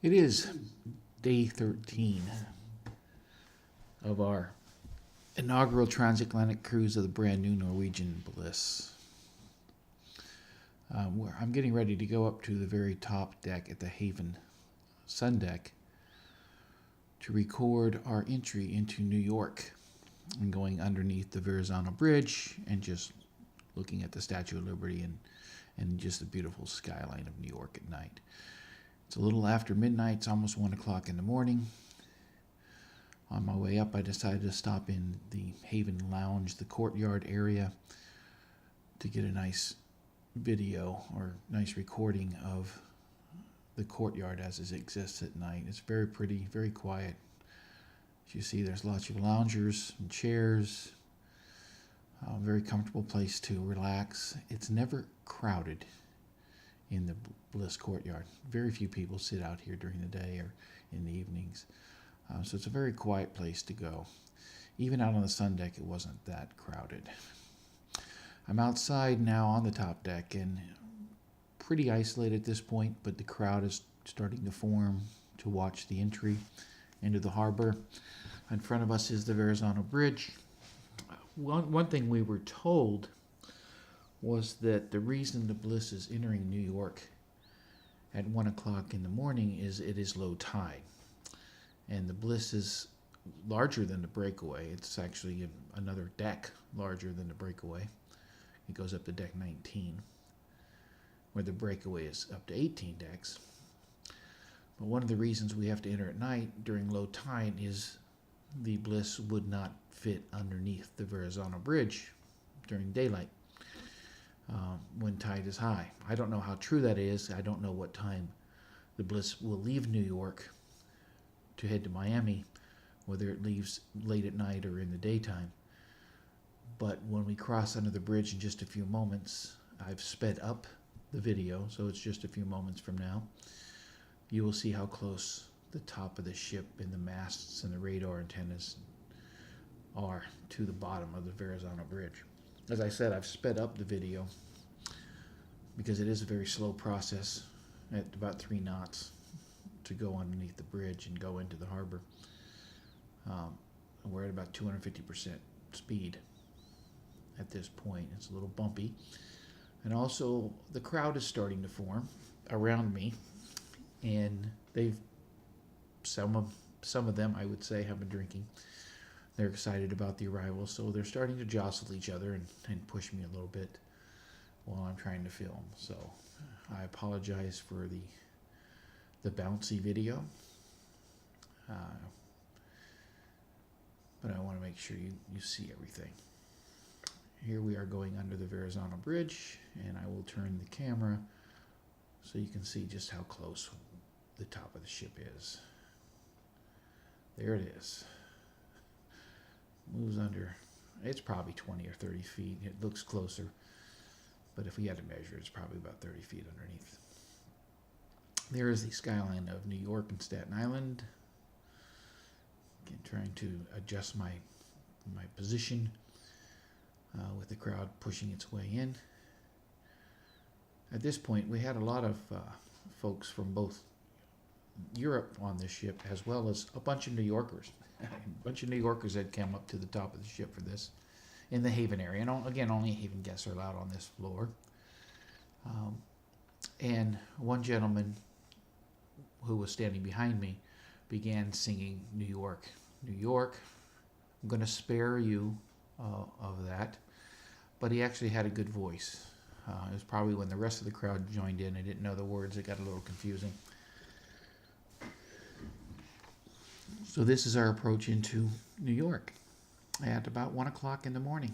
It is day 13 of our inaugural transatlantic cruise of the brand new Norwegian Bliss. I'm getting ready to go up to the very top deck at the Haven Sun Deck to record our entry into New York and going underneath the Verrazano Bridge and just looking at the Statue of Liberty and just the beautiful skyline of New York at night. It's a little after midnight. It's almost 1 o'clock in the morning. On my way up, I decided to stop in the Haven Lounge, the courtyard area, to get a nice video or nice recording of the courtyard as it exists at night. It's very pretty, very quiet. As you see, there's lots of loungers and chairs. Very comfortable place to relax. It's never crowded in the Bliss courtyard. Very few people sit out here during the day or in the evenings. So it's a very quiet place to go. Even out on the sun deck, it wasn't that crowded. I'm outside now on the top deck and pretty isolated at this point, but the crowd is starting to form to watch the entry into the harbor. In front of us is the Verrazano Bridge. One thing we were told was that the reason the Bliss is entering New York at 1 o'clock in the morning is it is low tide. And the Bliss is larger than the Breakaway. It's actually another deck larger than the Breakaway. It goes up to deck 19, where the Breakaway is up to 18 decks. But one of the reasons we have to enter at night during low tide is the Bliss would not fit underneath the Verrazano Bridge during daylight when tide is high. I don't know how true that is. I don't know what time the Bliss will leave New York to head to Miami, whether it leaves late at night or in the daytime. But when we cross under the bridge in just a few moments, I've sped up the video, so it's just a few moments from now. You will see how close the top of the ship and the masts and the radar antennas are to the bottom of the Verrazano Bridge. As I said, I've sped up the video because it is a very slow process at about 3 knots to go underneath the bridge and go into the harbor. We're at about 250% speed at this point. It's a little bumpy. And also the crowd is starting to form around me, and some of them, I would say, have been drinking. They're excited about the arrival, so they're starting to jostle each other and push me a little bit while I'm trying to film. So I apologize for the bouncy video, but I want to make sure you see everything. Here we are going under the Verrazano Bridge, and I will turn the camera so you can see just how close the top of the ship is. There it is. Moves under. It's probably 20 or 30 feet. It looks closer, but if we had to measure, it's probably about 30 feet underneath. There is the skyline of New York and Staten Island. Again, trying to adjust my position with the crowd pushing its way in. At this point, we had a lot of folks from both Europe on this ship, as well as a bunch of New Yorkers. A bunch of New Yorkers had come up to the top of the ship for this in the Haven area. And again, only Haven guests are allowed on this floor. And one gentleman who was standing behind me began singing New York, New York. I'm going to spare you of that. But he actually had a good voice. It was probably when the rest of the crowd joined in. I didn't know the words. It got a little confusing. So this is our approach into New York at about 1 o'clock in the morning.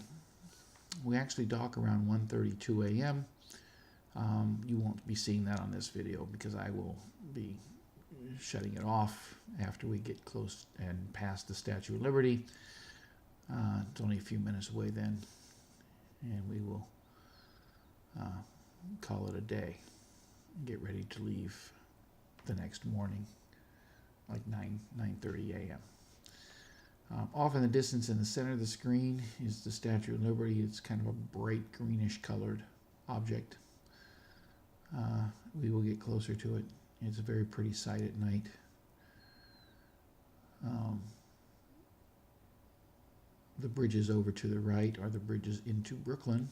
We actually dock around 1:32 a.m. You won't be seeing that on this video because I will be shutting it off after we get close and past the Statue of Liberty. It's only a few minutes away then, and we will call it a day. Get ready to leave the next morning, like 9:30 a.m. Off in the distance in the center of the screen is the Statue of Liberty. It's kind of a bright greenish colored object. We will get closer to it It's a very pretty sight at night. The bridges over to the right are the bridges into Brooklyn.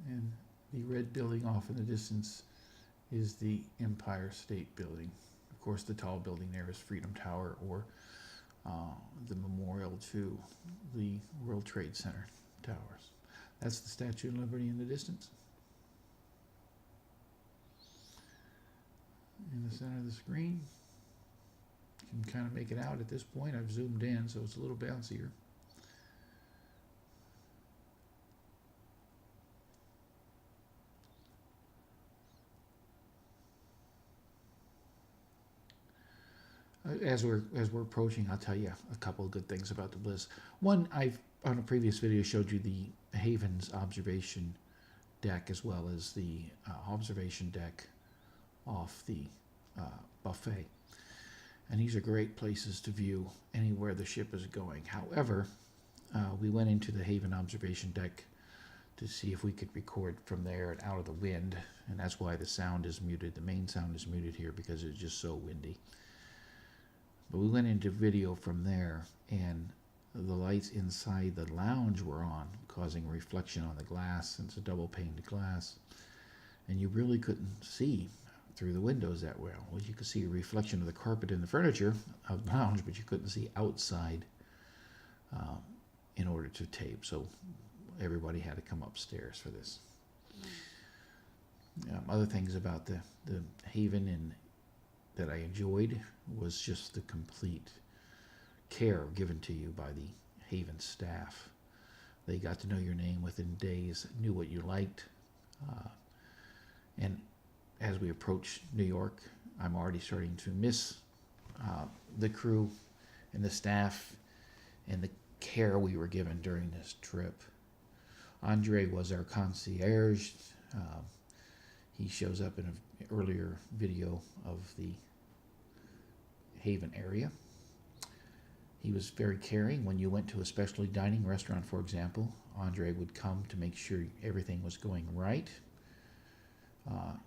And the red building off in the distance is the Empire State Building. Of course, the tall building there is Freedom Tower, or the memorial to the World Trade Center towers. That's the Statue of Liberty in the distance. In the center of the screen, you can kind of make it out at this point. I've zoomed in, so it's a little bouncier. As we're approaching, I'll tell you a couple of good things about the Bliss. One, I've on a previous video showed you the Haven's observation deck, as well as the observation deck off the buffet, and these are great places to view anywhere the ship is going. However, we went into the Haven observation deck to see if we could record from there and out of the wind, and that's why the sound is muted. The main sound is muted here because it's just so windy. But we went into video from there, and the lights inside the lounge were on, causing reflection on the glass. It's a double paned glass, and you really couldn't see through the windows that well. You could see a reflection of the carpet and the furniture of the lounge, but you couldn't see outside in order to tape. So everybody had to come upstairs for this. Other things about the Haven and that I enjoyed was just the complete care given to you by the Haven staff. They got to know your name within days, knew what you liked, and as we approach New York, I'm already starting to miss the crew and the staff and the care we were given during this trip. Andre was our concierge. He shows up in an earlier video of the Haven area. He was very caring. When you went to a specialty dining restaurant, for example, Andre would come to make sure everything was going right.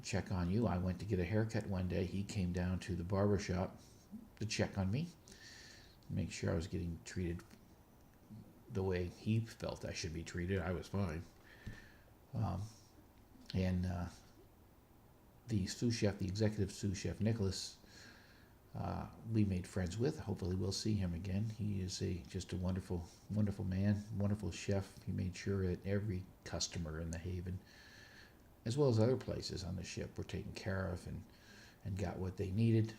Check on you. I went to get a haircut one day. He came down to the barber shop to check on me, make sure I was getting treated the way he felt I should be treated. I was fine. The sous chef, the executive sous chef, Nicholas, we made friends with. Hopefully we'll see him again. He is just a wonderful, wonderful man, wonderful chef. He made sure that every customer in the Haven, as well as other places on the ship, were taken care of and got what they needed.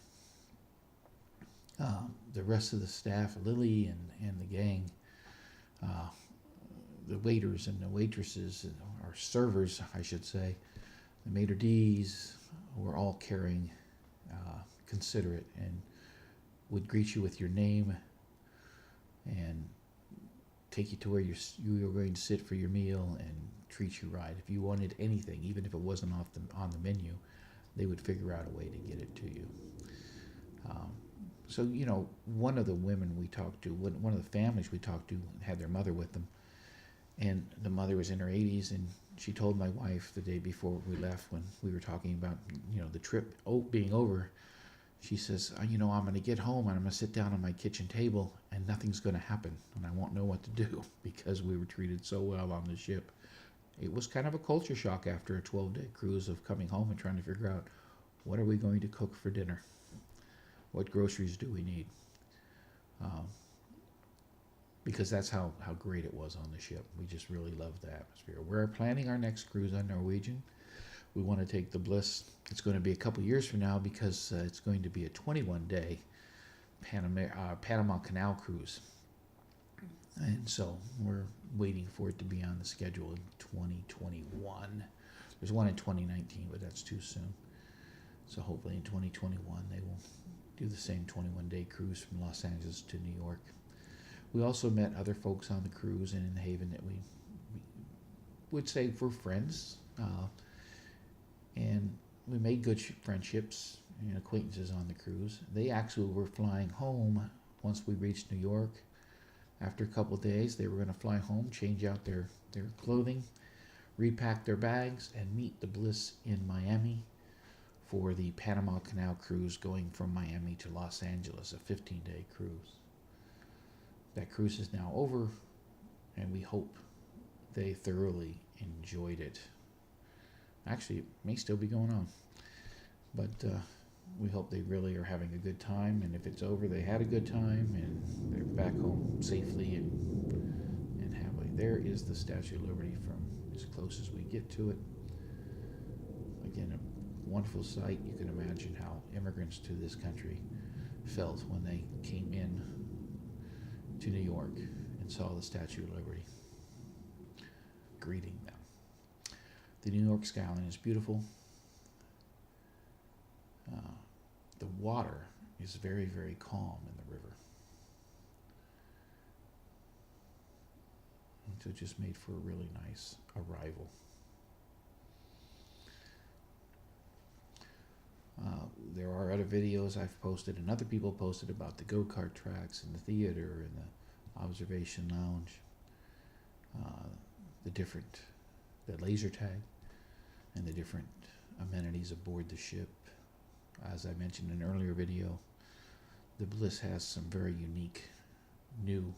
The rest of the staff, Lily and the gang, the waiters and the waitresses, or servers, I should say, the maitre d's, were all caring, considerate, and would greet you with your name and take you to where you were going to sit for your meal and treat you right. If you wanted anything, even if it wasn't on the menu, they would figure out a way to get it to you. So, one of the women we talked to, one of the families we talked to, had their mother with them, and the mother was in her 80s, and she told my wife the day before we left, when we were talking about, the trip being over, she says, I'm going to get home and I'm going to sit down on my kitchen table and nothing's going to happen and I won't know what to do because we were treated so well on the ship. It was kind of a culture shock after a 12-day cruise of coming home and trying to figure out, what are we going to cook for dinner? What groceries do we need? Because that's how great it was on the ship. We just really loved the atmosphere. We're planning our next cruise on Norwegian. We want to take the Bliss. It's going to be a couple years from now because it's going to be a 21-day Panama Canal cruise. And so we're waiting for it to be on the schedule in 2021. There's one in 2019, but that's too soon. So hopefully in 2021 they will do the same 21-day cruise from Los Angeles to New York. We also met other folks on the cruise and in the Haven that we would say were friends. And we made good friendships and acquaintances on the cruise. They actually were flying home once we reached New York. After a couple of days, they were going to fly home, change out their clothing, repack their bags, and meet the Bliss in Miami for the Panama Canal cruise going from Miami to Los Angeles, a 15-day cruise. That cruise is now over, and we hope they thoroughly enjoyed it. Actually, it may still be going on, but we hope they really are having a good time, and if it's over, they had a good time, and they're back home safely and happily. There is the Statue of Liberty from as close as we get to it. Again, a wonderful sight. You can imagine how immigrants to this country felt when they came in to New York and saw the Statue of Liberty, greeting them. The New York skyline is beautiful. The water is very, very calm in the river. And so it just made for a really nice arrival. There are other videos I've posted and other people posted about the go-kart tracks and the theater and the observation lounge, the laser tag, and the different amenities aboard the ship. As I mentioned in an earlier video, the Bliss has some very unique new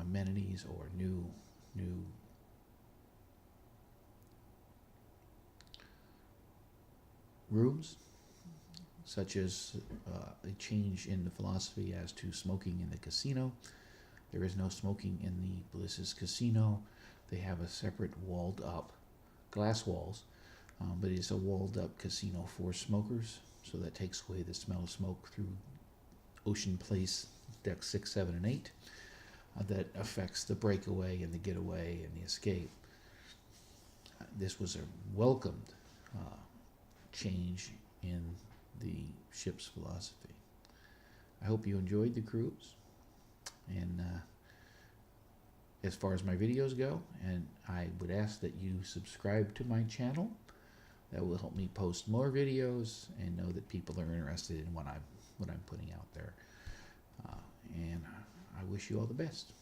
amenities or new rooms, such as a change in the philosophy as to smoking in the casino. There is no smoking in the Bliss's casino. They have a separate walled up glass walls, but it's a walled up casino for smokers, so that takes away the smell of smoke through Ocean Place decks 6, 7, and 8. That affects the breakaway and the getaway and the escape. This was a welcomed change in the ship's philosophy. I hope you enjoyed the cruise, and as far as my videos go, and I would ask that you subscribe to my channel. That will help me post more videos and know that people are interested in what I'm putting out there. And I wish you all the best.